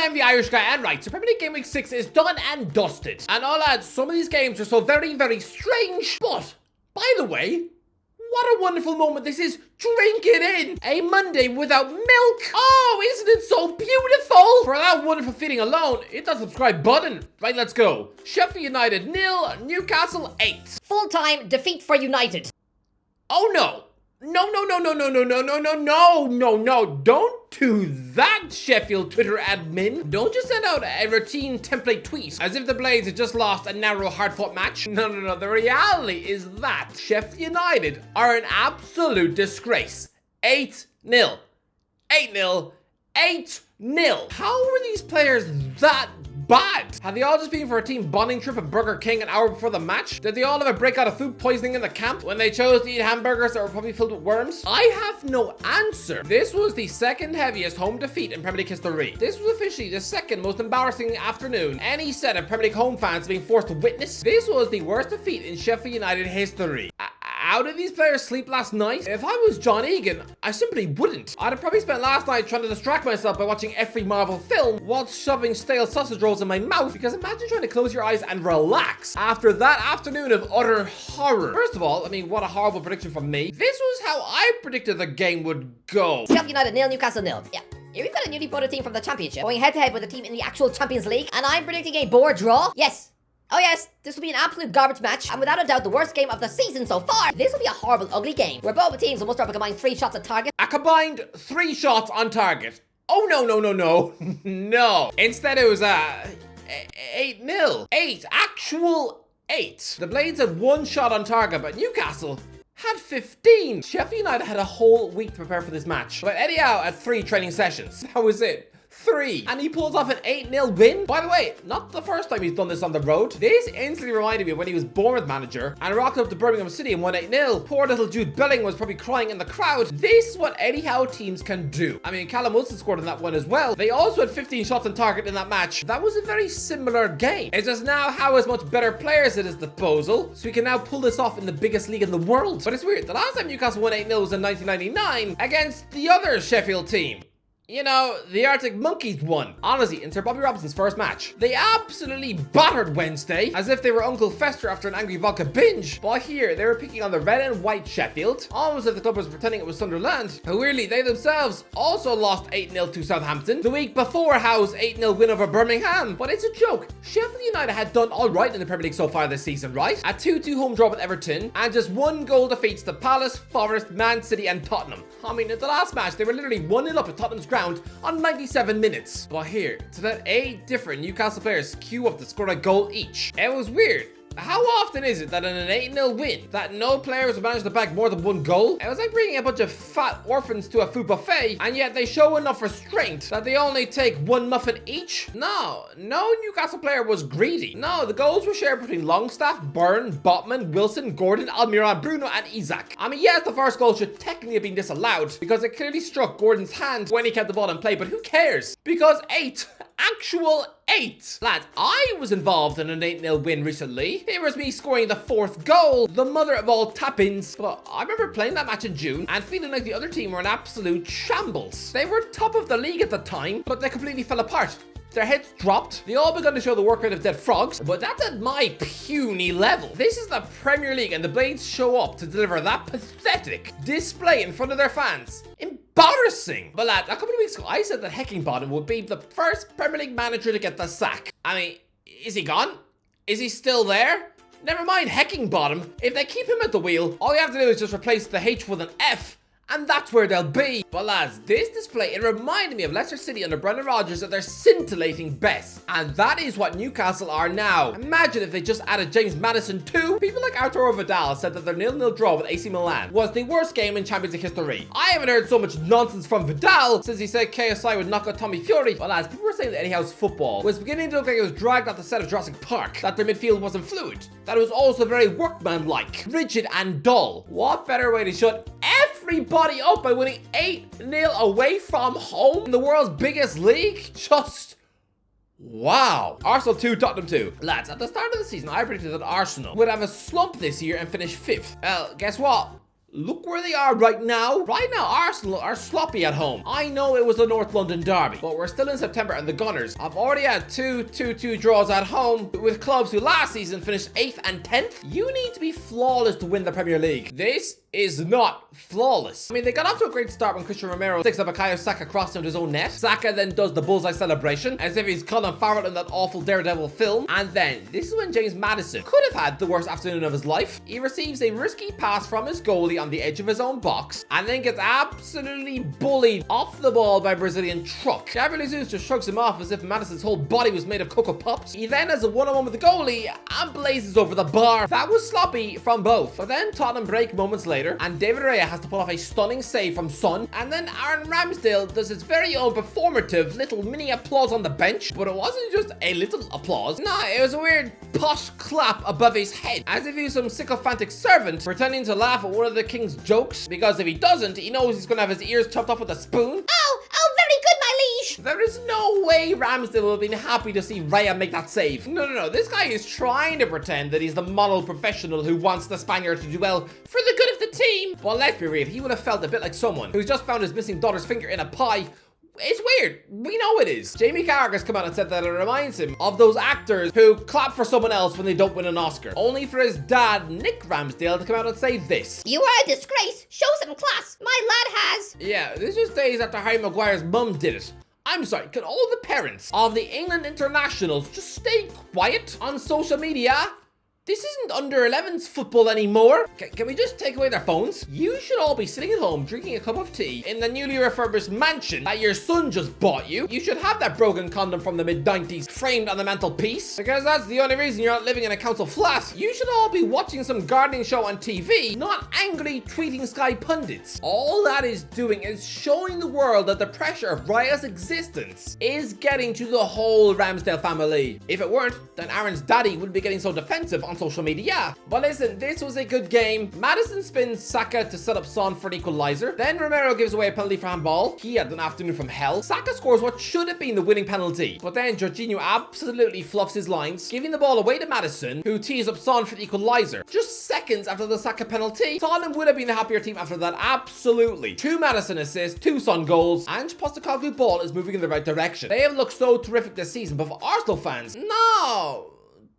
I'm the Irish guy, and right, so Premier League Game Week 6 is done and dusted. And oh lads, some of these games are so very, very strange. But, by the way, what a wonderful moment this is. Drink it in. A Monday without milk. Oh, isn't it so beautiful? For that wonderful feeling alone, hit that subscribe button. Right, let's go. Sheffield United 0, Newcastle 8. Full-time defeat for United. Oh no. No, don't do that, Sheffield Twitter admin. Don't just send out a routine template tweet as if the Blades had just lost a narrow, hard-fought match. No, the reality is that Sheffield United are an absolute disgrace. 8-0. 8-0. 8-0. How were these players that bad? Have they all just been for a team bonding trip at Burger King an hour before the match? Did they all have a breakout of food poisoning in the camp when they chose to eat hamburgers that were probably filled with worms? I have no answer. This was the second heaviest home defeat in Premier League history. This was officially the second most embarrassing afternoon any set of Premier League home fans being forced to witness. This was the worst defeat in Sheffield United history. How did these players sleep last night? If I was John Egan, I simply wouldn't. I'd have probably spent last night trying to distract myself by watching every Marvel film while shoving stale sausage rolls in my mouth, because imagine trying to close your eyes and relax after that afternoon of utter horror. First of all, I mean, what a horrible prediction from me. This was how I predicted the game would go. Sheffield United 0, Newcastle 0. Yeah. Here we've got a newly promoted team from the Championship going head-to-head with a team in the actual Champions League, and I'm predicting a board draw. Yes. Oh yes, this will be an absolute garbage match, and without a doubt the worst game of the season so far. This will be a horrible, ugly game, where both teams will muster up a combined 3 shots at target. A combined 3 shots on target. Oh no. No. Instead it was 8-0. 8. Actual 8. The Blades had 1 shot on target, but Newcastle had 15. Sheffield United had a whole week to prepare for this match. But Eddie Howe had 3 training sessions. That was it. 3. And he pulls off an 8-0 win. By the way, not the first time he's done this on the road. This instantly reminded me of when he was Bournemouth manager and rocked up to Birmingham City and won 8-0. Poor little Jude Belling was probably crying in the crowd. This is what Eddie Howe teams can do. I mean, Callum Wilson scored in that one as well. They also had 15 shots on target in that match. That was a very similar game. It's just now Howe has much better players at his disposal, so he can now pull this off in the biggest league in the world. But it's weird. The last time Newcastle won 8-0 was in 1999 against the other Sheffield team. You know, the Arctic Monkeys won. Honestly, in Sir Bobby Robinson's first match. They absolutely battered Wednesday, as if they were Uncle Fester after an angry vodka binge. But here, they were picking on the red and white Sheffield, almost as if the club was pretending it was Sunderland. But weirdly, they themselves also lost 8-0 to Southampton the week before Howe's 8-0 win over Birmingham. But it's a joke. Sheffield United had done alright in the Premier League so far this season, right? A 2-2 home draw with Everton, and just 1 goal defeats to Palace, Forest, Man City, and Tottenham. I mean, in the last match, they were literally 1-0 up at Tottenham's ground on 97 minutes. But here, to let 8 different Newcastle players queue up to score a goal each. It was weird. How often is it that in an 8-0 win, that no players have managed to bag more than 1 goal? It was like bringing a bunch of fat orphans to a food buffet, and yet they show enough restraint that they only take 1 muffin each? No Newcastle player was greedy. No, the goals were shared between Longstaff, Byrne, Botman, Wilson, Gordon, Almiron, Bruno, and Isak. I mean, yes, the first goal should technically have been disallowed, because it clearly struck Gordon's hand when he kept the ball in play, but who cares? Because 8. Actual 8. Lads, I was involved in an 8-0 win recently. It was me scoring the 4th goal, the mother of all tap-ins. But I remember playing that match in June and feeling like the other team were an absolute shambles. They were top of the league at the time, but they completely fell apart. Their heads dropped. They all begun to show the work rate of dead frogs, but that's at my puny level. This is the Premier League, and the Blades show up to deliver that pathetic display in front of their fans. Embarrassing. But lad, a couple of weeks ago, I said that Heckingbottom would be the first Premier League manager to get the sack. I mean, is he gone? Is he still there? Never mind Heckingbottom. If they keep him at the wheel, all you have to do is just replace the H with an F, and that's where they'll be. But lads, this display, it reminded me of Leicester City under Brendan Rodgers at their scintillating best. And that is what Newcastle are now. Imagine if they just added James Maddison too. People like Arturo Vidal said that their 0-0 draw with AC Milan was the worst game in Champions League history. I haven't heard so much nonsense from Vidal since he said KSI would knock out Tommy Fury. But lads, people were saying that Eddie Howe's football was beginning to look like it was dragged off the set of Jurassic Park, that their midfield wasn't fluid, that it was also very workmanlike, rigid and dull. What better way to shut everybody up by winning 8-0 away from home in the world's biggest league? Just wow. Arsenal 2, Tottenham 2. Lads, at the start of the season, I predicted that Arsenal would have a slump this year and finish 5th. Well, guess what? look where they are right now. Right now, Arsenal are sloppy at home. I know it was the North London derby, but we're still in September and the Gunners have already had 2-2 draws at home with clubs who last season finished 8th and 10th. You need to be flawless to win the Premier League. This is not flawless. I mean, they got off to a great start when Christian Romero sticks up a Bukayo Saka crossed into his own net. Saka then does the bullseye celebration as if he's Colin Farrell in that awful Daredevil film. And then, this is when James Maddison could have had the worst afternoon of his life. He receives a risky pass from his goalie on the edge of his own box and then gets absolutely bullied off the ball by Brazilian truck. Gabriel Jesus just shrugs him off as if Maddison's whole body was made of Cocoa Puffs. He then has a one-on-one with the goalie and blazes over the bar. That was sloppy from both. But then Tottenham break moments later and David Raya has to pull off a stunning save from Son, and then Aaron Ramsdale does his very own performative little mini applause on the bench. But it wasn't just a little applause. Nah, it was a weird posh clap above his head, as if he was some sycophantic servant pretending to laugh at one of the king's jokes, because if he doesn't, he knows he's gonna have his ears chopped off with a spoon. Oh, very good, my liege. There is no way Ramsdale will have been happy to see Raya make that save. No. This guy is trying to pretend that he's the model professional who wants the Spaniard to do well for the good of the team. But let's be real, he would have felt a bit like someone who's just found his missing daughter's finger in a pie. It's weird. We know it is. Jamie Carragher's come out and said that it reminds him of those actors who clap for someone else when they don't win an Oscar. Only for his dad, Nick Ramsdale, to come out and say this. You are a disgrace. Show some class. My lad has. Yeah, this was days after Harry Maguire's mum did it. I'm sorry, can all the parents of the England internationals just stay quiet on social media? This isn't under 11s football anymore. Can we just take away their phones? You should all be sitting at home drinking a cup of tea in the newly refurbished mansion that your son just bought you. You should have that broken condom from the mid-90s framed on the mantelpiece, because that's the only reason you're not living in a council flat. You should all be watching some gardening show on TV, not angrily tweeting Sky pundits. All that is doing is showing the world that the pressure of Raya's existence is getting to the whole Ramsdale family. If it weren't, then Aaron's daddy wouldn't be getting so defensive on social media. But listen, this was a good game. Maddison spins Saka to set up Son for an equalizer. Then Romero gives away a penalty for handball. He had an afternoon from hell. Saka scores what should have been the winning penalty. But then Jorginho absolutely fluffs his lines, giving the ball away to Maddison, who tees up Son for the equalizer. Just seconds after the Saka penalty, Tottenham would have been the happier team after that, absolutely. 2 Maddison assists, 2 Son goals, and Postecoglou ball is moving in the right direction. They have looked so terrific this season, but for Arsenal fans, no!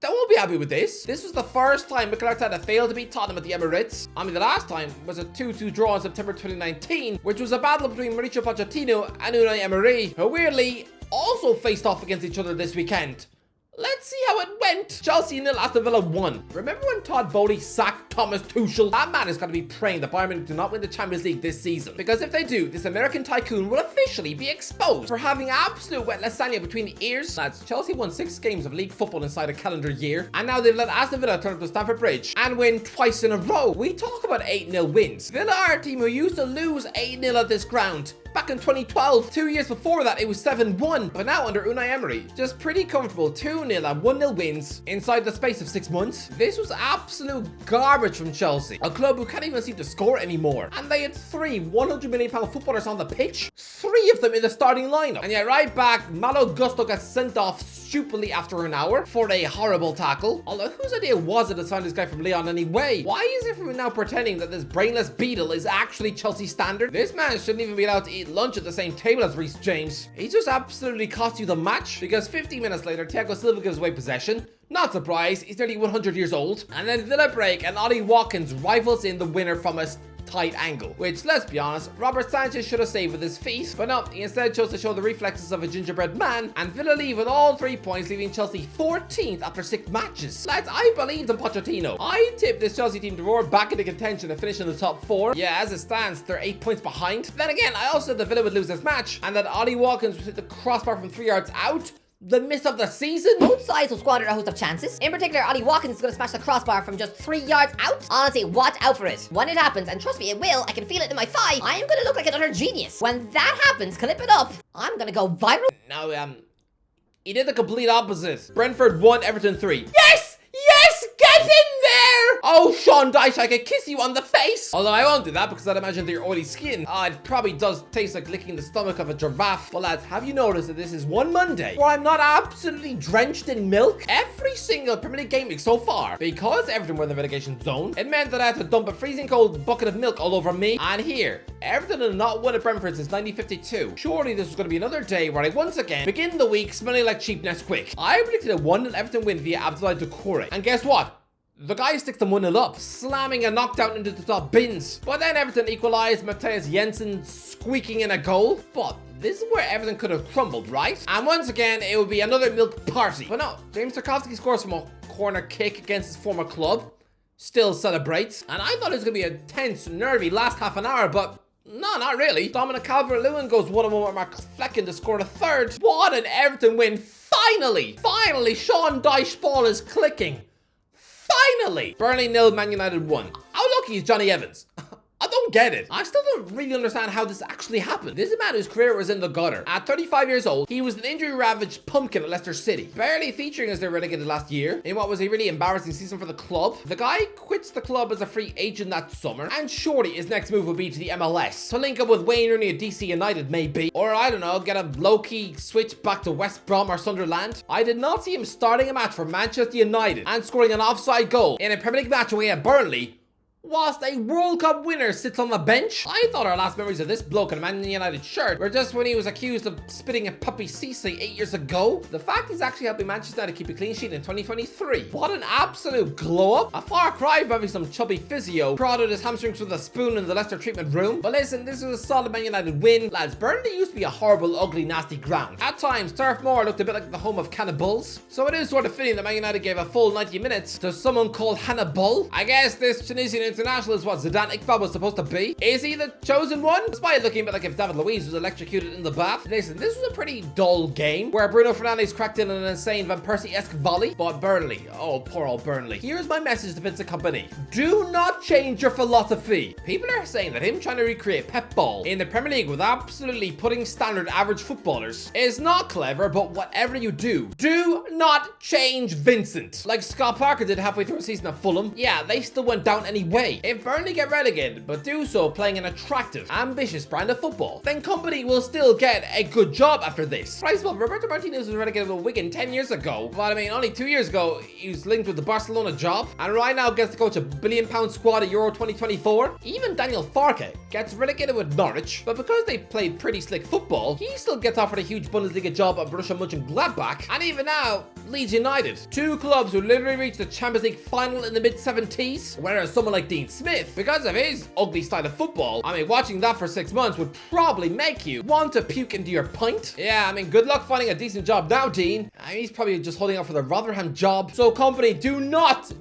They won't be happy with this. This was the first time Mikel Arteta failed to beat Tottenham at the Emirates. I mean, the last time was a 2-2 draw in September 2019, which was a battle between Mauricio Pochettino and Unai Emery, who weirdly also faced off against each other this weekend. Let's see how it went. Chelsea 0, Aston Villa 1. Remember when Todd Bowley sacked Thomas Tuchel? That man is going to be praying that Bayern Munich do not win the Champions League this season. Because if they do, this American tycoon will officially be exposed for having absolute wet lasagna between the ears. Lads, Chelsea won 6 games of league football inside a calendar year. And now they've let Aston Villa turn up to Stamford Bridge and win twice in a row. We talk about 8-0 wins. Villa are a team who used to lose 8-0 at this ground back in 2012. 2 years before that, it was 7-1. But now under Unai Emery, just pretty comfortable 2-0 and 1-0 wins inside the space of 6 months. This was absolute garbage from Chelsea, a club who can't even seem to score anymore. And they had 3 £100 million footballers on the pitch, 3 of them in the starting lineup. And yet right back, Malo Gusto gets sent off stupidly after an hour for a horrible tackle. Although whose idea was it to sign this guy from Lyon anyway? Why is everyone now pretending that this brainless beetle is actually Chelsea standard? This man shouldn't even be allowed to eat lunch at the same table as Reece James. He just absolutely cost you the match, because 15 minutes later, Thiago Silva gives away possession. Not surprised, he's nearly 100 years old. And then Villa break and Ollie Watkins rivals in the winner from a tight angle, which, let's be honest, Robert Sanchez should have saved with his feet, but no, he instead chose to show the reflexes of a gingerbread man, and Villa leave with all 3 points, leaving Chelsea 14th after 6 matches. Lads, I believed in Pochettino. I tipped this Chelsea team to roar back into contention and finish in the top 4. Yeah, as it stands, they're 8 points behind. Then again, I also said that Villa would lose this match, and that Ollie Watkins would hit the crossbar from 3 yards out. The miss of the season? Both sides will squander a host of chances. In particular, Ollie Watkins is going to smash the crossbar from just 3 yards out. Honestly, watch out for it. When it happens, and trust me, it will, I can feel it in my thigh, I am going to look like an utter genius. When that happens, clip it up. I'm going to go viral. No, he did the complete opposite. Brentford 1, Everton 3. Yes! Yes! Get in there! Oh, Sean Dyche, I could kiss you on the face! Although I won't do that because I'd imagine their oily skin. It probably does taste like licking the stomach of a giraffe. But lads, have you noticed that this is one Monday where I'm not absolutely drenched in milk? Every single Premier League game week so far, because Everton were in the relegation zone, it meant that I had to dump a freezing cold bucket of milk all over me. And here, Everton had not won at Brentford since 1952. Surely this was going to be another day where I once again begin the week smelling like cheap Nesquik. I predicted a 1-0 Everton win via Abdoulaye Doucouré. And guess what? The guy sticks them 1-0 up, slamming a knockdown into the top bins. But then Everton equalised, Matthias Jensen squeaking in a goal. But this is where Everton could have crumbled, right? And once again, it would be another milk party. But no, James Tarkowski scores from a corner kick against his former club. Still celebrates. And I thought it was going to be a tense, nervy last half an hour, but no, not really. Dominic Calvert-Lewin goes 1-on-1 with Marcus Flecken to score a third. What an Everton win. Finally, Sean Dyche ball is clicking. Finally! Burnley 0, Man United 1. How lucky is Johnny Evans? I don't get it. I still don't really understand how this actually happened. This is a man whose career was in the gutter. At 35 years old, he was an injury-ravaged pumpkin at Leicester City, barely featuring as they were relegated last year in what was a really embarrassing season for the club. The guy quits the club as a free agent that summer, and surely his next move would be to the MLS, to link up with Wayne Rooney at DC United maybe, or I don't know, get a low-key switch back to West Brom or Sunderland. I did not see him starting a match for Manchester United and scoring an offside goal in a Premier League match away at Burnley, whilst a World Cup winner sits on the bench. I thought our last memories of this bloke in a Man United shirt were just when he was accused of spitting a puppy Cisse 8 years ago. The fact he's actually helping Manchester United keep a clean sheet in 2023. What an absolute glow up. A far cry from having some chubby physio prodded his hamstrings with a spoon in the Leicester treatment room. But listen, this was a solid Man United win. Lads, Burnley used to be a horrible, ugly, nasty ground. At times, Turf Moor looked a bit like the home of cannibals. So it is sort of fitting that Man United gave a full 90 minutes to someone called Hannibal. I guess this Tunisian international is what Zidane Iqbal was supposed to be. Is he the chosen one? Despite looking a bit like if David Luiz was electrocuted in the bath. Listen, this was a pretty dull game where Bruno Fernandes cracked in an insane Van Persie-esque volley. But Burnley, oh poor old Burnley. Here's my message to Vincent Kompany. Do not change your philosophy. People are saying that him trying to recreate Pep ball in the Premier League with absolutely putting standard average footballers is not clever, but whatever you do, do not change Vincent. Like Scott Parker did halfway through a season at Fulham. Yeah, they still went down anyway. If Burnley get relegated, but do so playing an attractive, ambitious brand of football, then Kompany will still get a good job after this. Right, well, Roberto Martinez was relegated with Wigan 10 years ago, but I mean, only 2 years ago, he was linked with the Barcelona job, and right now gets to coach a £1 billion squad at Euro 2024. Even Daniel Farke gets relegated with Norwich, but because they played pretty slick football, he still gets offered a huge Bundesliga job at Borussia Mönchengladbach, and even now, Leeds United. Two clubs who literally reached the Champions League final in the mid-70s, whereas someone like Dean Smith, because of his ugly style of football, I mean, watching that for 6 months would probably make you want to puke into your pint. Yeah, I mean, good luck finding a decent job now, Dean. I mean, he's probably just holding out for the Rotherham job. So, Kompany, do not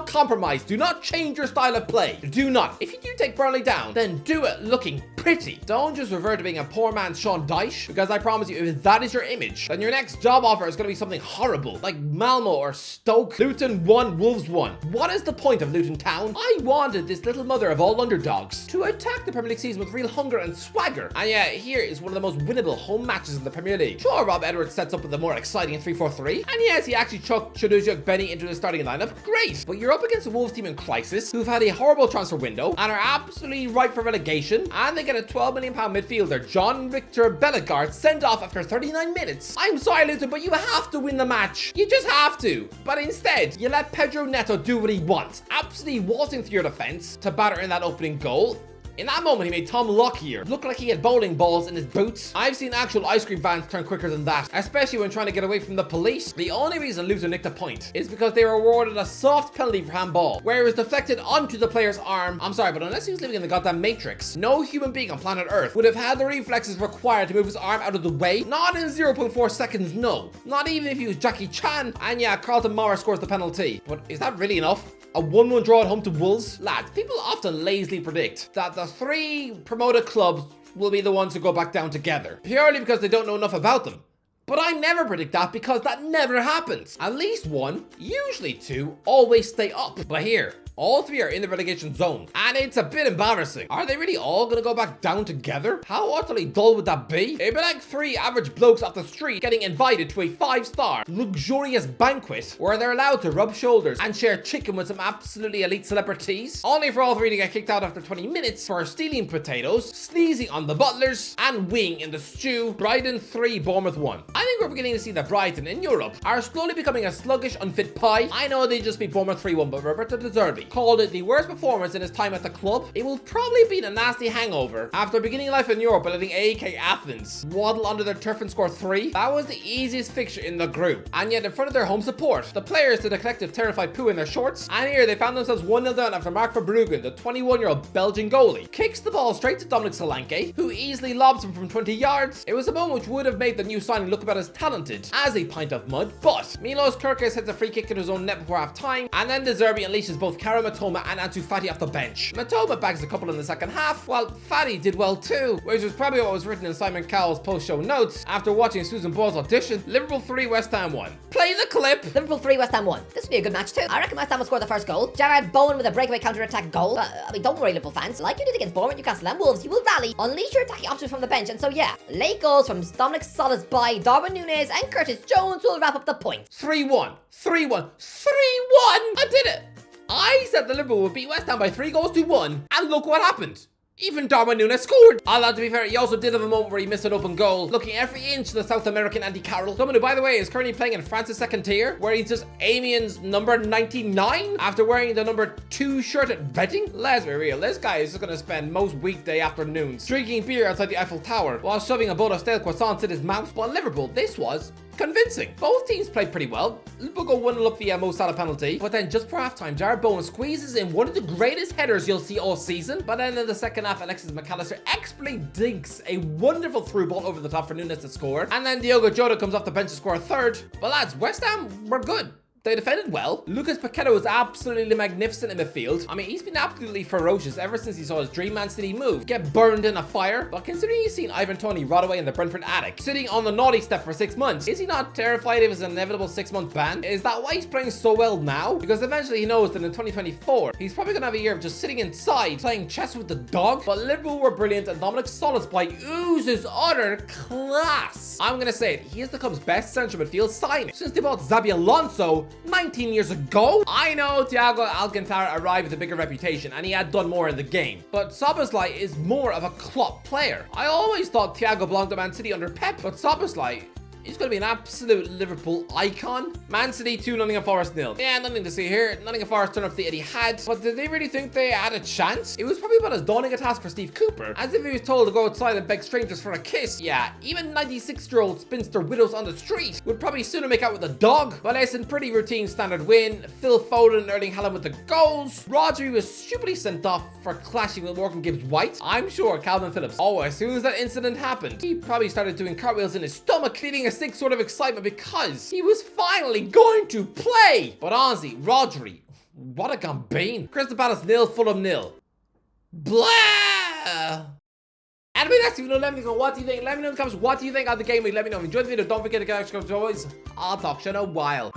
compromise. Do not change your style of play. Do not. If you do take Burnley down, then do it looking pretty. Don't just revert to being a poor man's Sean Dyche, because I promise you, if that is your image, then your next job offer is going to be something horrible, like Malmo or Stoke. Luton 1, Wolves 1. What is the point of Luton Town? I wanted this little mother of all underdogs to attack the Premier League season with real hunger and swagger. And yeah, here is one of the most winnable home matches in the Premier League. Sure, Rob Edwards sets up with a more exciting 3-4-3. And yes, he actually chucked Chuduzio Benny into the starting lineup. Great. But you're up against a Wolves team in crisis, who've had a horrible transfer window and are absolutely ripe for relegation. And they get a £12 million midfielder, John Victor Bellegarde, sent off after 39 minutes. I'm sorry, Luton, but you have to win the match. You just have to. But instead, you let Pedro Neto do what he wants, absolutely waltzing through your defense to batter in that opening goal. In that moment, he made Tom Lockyer look like he had bowling balls in his boots. I've seen actual ice cream vans turn quicker than that, especially when trying to get away from the police. The only reason Luton nicked a point is because they were awarded a soft penalty for handball, where it was deflected onto the player's arm. I'm sorry, but unless he was living in the goddamn Matrix, no human being on planet Earth would have had the reflexes required to move his arm out of the way. Not in 0.4 seconds, no. Not even if he was Jackie Chan. And yeah, Carlton Morris scores the penalty. But is that really enough? A 1-1 draw at home to Wolves? Lads, people often lazily predict that the 3 promoted clubs will be the ones who go back down together, purely because they don't know enough about them. But I never predict that because that never happens. At least 1, usually 2, always stay up. But here, All three are in the relegation zone, and it's a bit embarrassing. Are they really all gonna go back down together? How utterly dull would that be? It'd be like three average blokes off the street getting invited to a 5-star luxurious banquet where they're allowed to rub shoulders and share chicken with some absolutely elite celebrities, only for all three to get kicked out after 20 minutes for stealing potatoes, sneezing on the butlers, and wing in the stew. Brighton 3, Bournemouth 1. I think we're beginning to see that Brighton in Europe are slowly becoming a sluggish, unfit pie. I know they just beat Bournemouth 3-1, but Roberto De Zerbi called it the worst performance in his time at the club. It will probably be a nasty hangover after beginning life in Europe by letting AEK Athens waddle under their turf and score 3. That was the easiest fixture in the group, and yet in front of their home support, the players did a collective terrified poo in their shorts, and here they found themselves 1-0 down after Mark Verbruggen, the 21-year-old Belgian goalie, kicks the ball straight to Dominic Solanke, who easily lobs him from 20 yards. It was a moment which would have made the new signing look about as talented as a pint of mud, but Milos Kerkez hits a free kick in his own net before half time, and then De Zerbi unleashes both Kara Matoma and Ansu Fati off the bench. Matoma bags a couple in the second half, while Fati did well too, which was probably what was written in Simon Cowell's post-show notes after watching Susan Ball's audition. Liverpool 3, West Ham 1. Play the clip. Liverpool 3, West Ham 1. This will be a good match too. I reckon West Ham will score the first goal. Jared Bowen with a breakaway counter-attack goal. Don't worry, Liverpool fans. Like you did against Bournemouth, Newcastle and Wolves, you will rally, unleash your attacking options from the bench, and so yeah, late goals from Dominic Solis-By, Darwin Núñez and Curtis Jones will wrap up the point. 3-1. 3-1. 3-1! I did it! I said the Liverpool would beat West Ham by 3-1, and look what happened. Even Darwin Núñez scored. Although, to be fair, he also did have a moment where he missed an open goal, looking every inch the South American Andy Carroll. Someone who, by the way, is currently playing in France's second tier, where he's just Amiens number 99 after wearing the number 2 shirt at Reading. Let's be real, this guy is just going to spend most weekday afternoons drinking beer outside the Eiffel Tower while shoving a bowl of stale croissants in his mouth. But Liverpool, this was convincing. Both teams played pretty well. Liverpool go 1-0 up via Mo Salah penalty, but then just for halftime, Jared Bowen squeezes in one of the greatest headers you'll see all season. But then in the second half, Alexis McAllister expertly dinks a wonderful through ball over the top for Núñez to score, and then Diogo Jota comes off the bench to score a third. But lads, West Ham were good. They defended well. Lucas Paqueta was absolutely magnificent in midfield. I mean, he's been absolutely ferocious ever since he saw his dream Man City move get burned in a fire. But considering he's seen Ivan Toney rot away in the Brentford attic, sitting on the naughty step for 6 months, is he not terrified of his inevitable 6-month ban? Is that why he's playing so well now? Because eventually he knows that in 2024, he's probably gonna have a year of just sitting inside, playing chess with the dog. But Liverpool were brilliant, and Dominic Solis-By oozes utter class. I'm gonna say it, he is the club's best central midfield signing since they bought Xabi Alonso 19 years ago. I know Thiago Alcantara arrived with a bigger reputation and he had done more in the game, but Szoboszlai is more of a Klopp player. I always thought Thiago belonged to Man City under Pep, but Szoboszlai, he's going to be an absolute Liverpool icon. Man City 2, Nottingham Forest 0. Yeah, nothing to see here. Nottingham Forest turned up the Etihad, but did they really think they had a chance? It was probably about as daunting a task for Steve Cooper as if he was told to go outside and beg strangers for a kiss. Yeah, even 96-year-old spinster widows on the street would probably sooner make out with a dog. But listen, pretty routine standard win. Phil Foden and Erling Haaland with the goals. Rodri was stupidly sent off for clashing with Morgan Gibbs-White. I'm sure Calvin Phillips, as soon as that incident happened, he probably started doing cartwheels in his stomach, leaving a sick sort of excitement because he was finally going to play. But honestly, Rodri, what a campaign. Crystal Palace 0, Fulham 0. Blah! Anyway, that's it. Let me know what do you think. Let me know in the comments what do you think of the game week. Let me know if you enjoyed the video. Don't forget to get extra. I'll talk to you in a while.